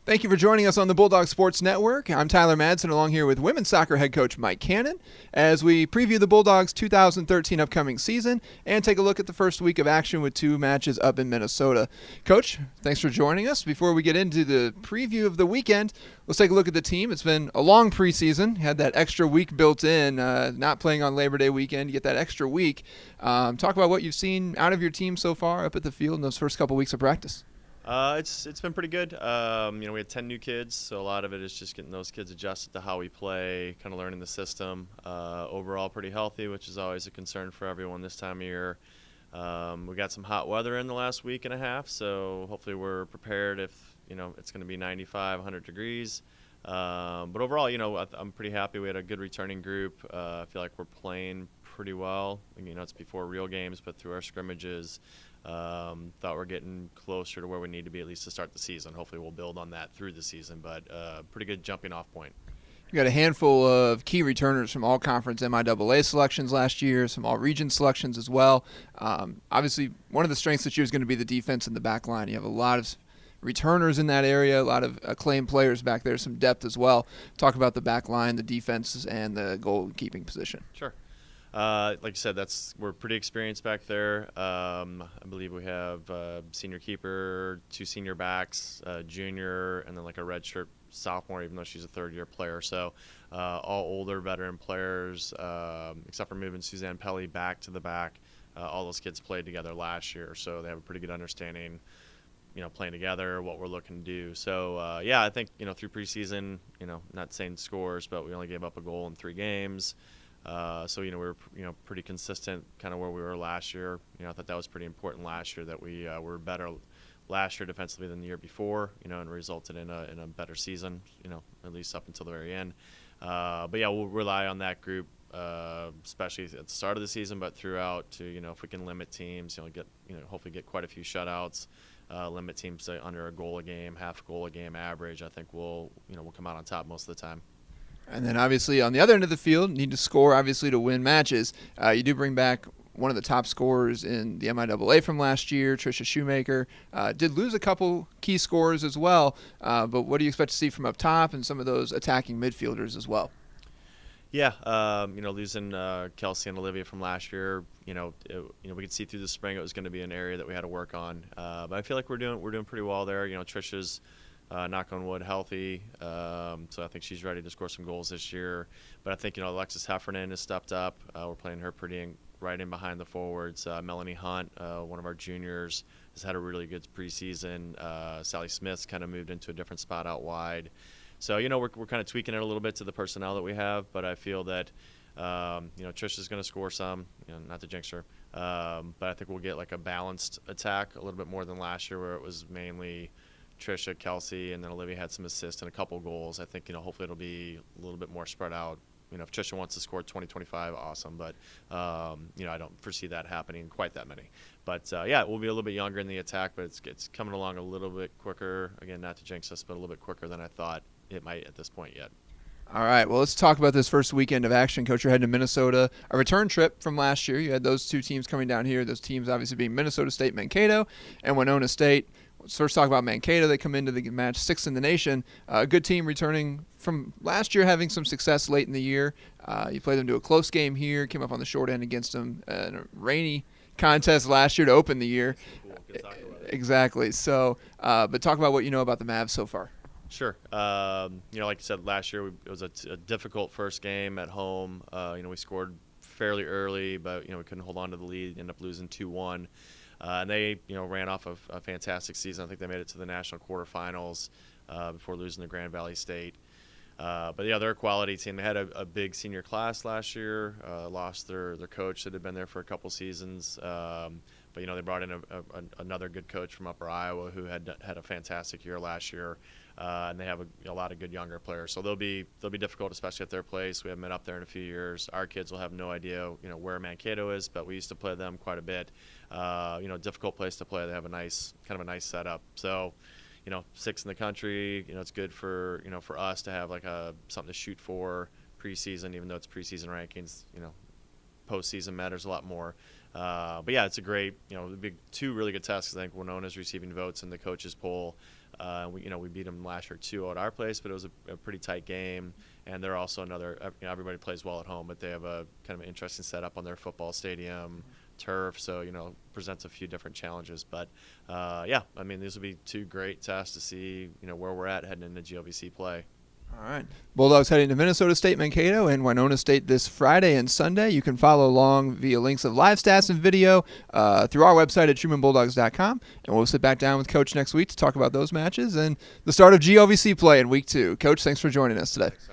Thank you for joining us on the Bulldog Sports Network. I'm Tyler Madsen, along here with women's soccer head coach Mike Cannon, as we preview the Bulldogs' 2013 upcoming season and take a look at the first week of action with two matches up in Minnesota. Coach, thanks for joining us. Before we get into the preview of the weekend, let's take a look at the team. It's been a long preseason. Had that extra week built in, not playing on Labor Day weekend. You get that extra week. Talk about what you've seen out of your team so far up at the field in those first couple weeks of practice. It's been pretty good. We had 10 new kids, so a lot of it is just getting those kids adjusted to how we play, kind of learning the system. Overall, pretty healthy, which is always a concern for everyone this time of year. We got some hot weather in the last week and a half, so hopefully we're prepared if it's going to be 95, 100 degrees. But overall, I'm pretty happy. We had a good returning group. I feel like we're playing pretty well. It's before real games, but through our scrimmages. Thought we're getting closer to where we need to be at least to start the season. Hopefully we'll build on that through the season, but pretty good jumping off point. You got a handful of key returners from all-conference MIAA selections last year, some all-region selections as well. Obviously, one of the strengths this year is going to be the defense in the back line. You have a lot of returners in that area, a lot of acclaimed players back there, some depth as well. Talk about the back line, the defense, and the goalkeeping position. Sure. Like you said, we're pretty experienced back there. I believe we have senior keeper, two senior backs, junior, and then like a redshirt sophomore, even though she's a third-year player. So all older veteran players, except for moving Suzanne Pelly back to the back. All those kids played together last year, so they have a pretty good understanding, playing together, what we're looking to do. So, I think, through preseason, not saying scores, but we only gave up a goal in 3 games. So we were pretty consistent, kind of where we were last year. I thought that was pretty important last year that we were better last year defensively than the year before. And resulted in a better season. At least up until the very end. But we'll rely on that group, especially at the start of the season, but throughout to if we can limit teams, hopefully get quite a few shutouts, limit teams to under a goal a game, half goal a game average. I think we'll come out on top most of the time. And then obviously on the other end of the field, need to score obviously to win matches. You do bring back one of the top scorers in the MIAA from last year, Tricia Shoemaker. Did lose a couple key scorers as well, but what do you expect to see from up top and some of those attacking midfielders as well? Yeah, losing Kelsey and Olivia from last year, we could see through the spring it was going to be an area that we had to work on. But I feel like we're doing pretty well there. Tricia's knock on wood, healthy. So I think she's ready to score some goals this year. But I think, Alexis Heffernan has stepped up. We're playing her right in behind the forwards. Melanie Hunt, one of our juniors, has had a really good preseason. Sally Smith's kind of moved into a different spot out wide. So, we're kind of tweaking it a little bit to the personnel that we have. But I feel that, Trisha's going to score some, not to jinx her. But I think we'll get like a balanced attack a little bit more than last year where it was mainly Tricia, Kelsey, and then Olivia had some assists and a couple goals. I think, hopefully it'll be a little bit more spread out. If Tricia wants to score 20-25, awesome. But, I don't foresee that happening quite that many. But, we'll be a little bit younger in the attack, but it's coming along a little bit quicker. Again, not to jinx us, but a little bit quicker than I thought it might at this point yet. All right, well, let's talk about this first weekend of action. Coach, you're heading to Minnesota, a return trip from last year. You had those two teams coming down here, those teams obviously being Minnesota State, Mankato, and Winona State. Let's first talk about Mankato. They come into the match 6th in the nation. A good team returning from last year, having some success late in the year. You played them to a close game here, came up on the short end against them in a rainy contest last year to open the year. Exactly. So, but talk about what you know about the Mavs so far. Sure. Like you said, last year it was a difficult first game at home. We scored fairly early, but we couldn't hold on to the lead. Ended up losing 2-1. And they, ran off a fantastic season. I think they made it to the national quarterfinals before losing to Grand Valley State. But they're a quality team. They had a big senior class last year. Lost their coach that had been there for a couple seasons. But they brought in another good coach from Upper Iowa who had a fantastic year last year. And they have a lot of good younger players, so they'll be difficult, especially at their place. We haven't been up there in a few years. Our kids will have no idea, where Mankato is, but we used to play them quite a bit. Difficult place to play. They have a nice setup. So, 6th in the country. It's good for for us to have like something to shoot for preseason, even though it's preseason rankings. Postseason matters a lot more. But it's a great, big 2 really good tests. I think Winona's receiving votes in the coaches poll. We beat them last year 2-0 at our place, but it was a pretty tight game. And they're also everybody plays well at home, but they have a kind of an interesting setup on their football stadium, turf, so presents a few different challenges. But these will be 2 great tests to see where we're at heading into GOVC play. All right. Bulldogs heading to Minnesota State, Mankato, and Winona State this Friday and Sunday. You can follow along via links of live stats and video through our website at TrumanBulldogs.com. And we'll sit back down with Coach next week to talk about those matches and the start of GOVC play in Week 2. Coach, thanks for joining us today. Thanks,